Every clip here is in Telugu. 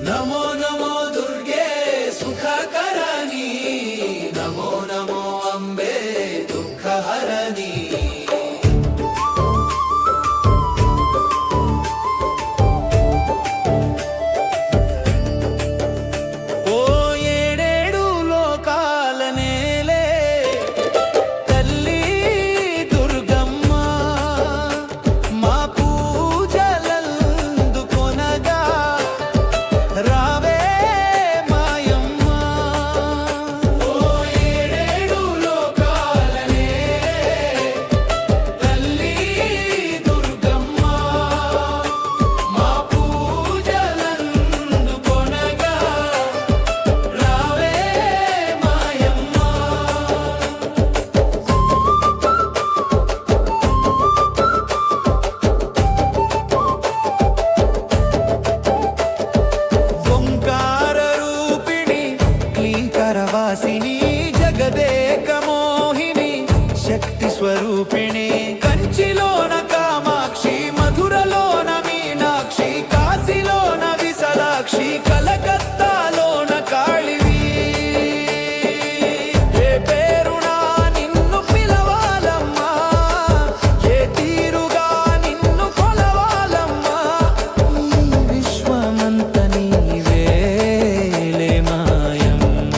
नमो नमो दुर्गे सुखकरणी, नमो नमो अम्बे दुःखहरणी। వాసిని జగదేక మోహిని శక్తి స్వరూపిణి కంచిలోన కామాక్షి మధురలోన మీనాక్షి కాశీలోన విశాలాక్షి కలకత్తాలోన కాళివి ఏ పేరునా నిన్ను పిలవాలమ్మా ఏ తీరుగా నిన్ను కొలవాలమ్మా విశ్వమంత నీవేలే మాయమ్మ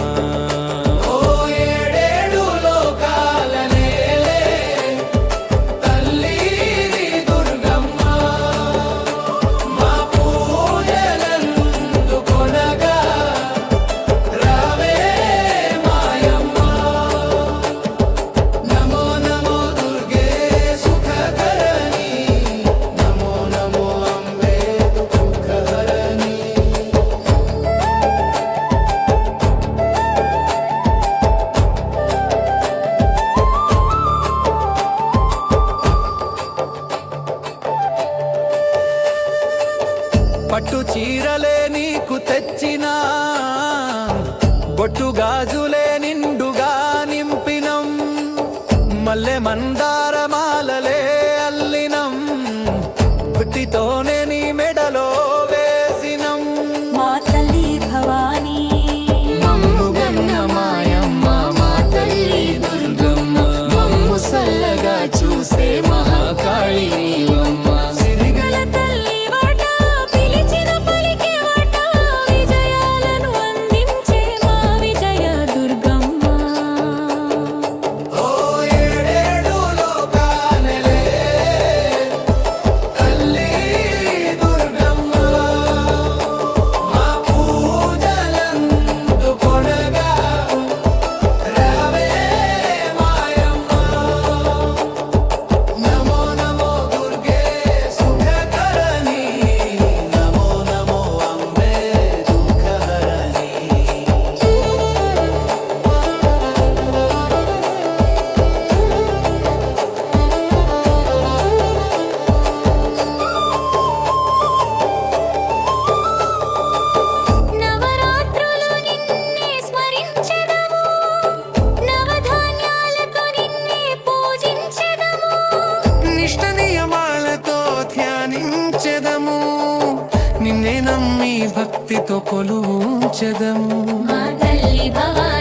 పట్టు చీరలే నీకు తెచ్చినా బొట్టు గాజులే నిండుగా నింపినం మల్లె మందార మాలలే అల్లినం భక్తితోనే నీ మెడలో వేసినం మా తల్లి భవానీ మమ్ము గన్న మాయమ్మ మా తల్లి దుర్గమ్మ మమ్ము సల్లగా చూసే మహాకాళి నీవమ్మ నిన్నే నమ్మి భక్తితో కొలువుంచెదము మా తల్లి భవానీ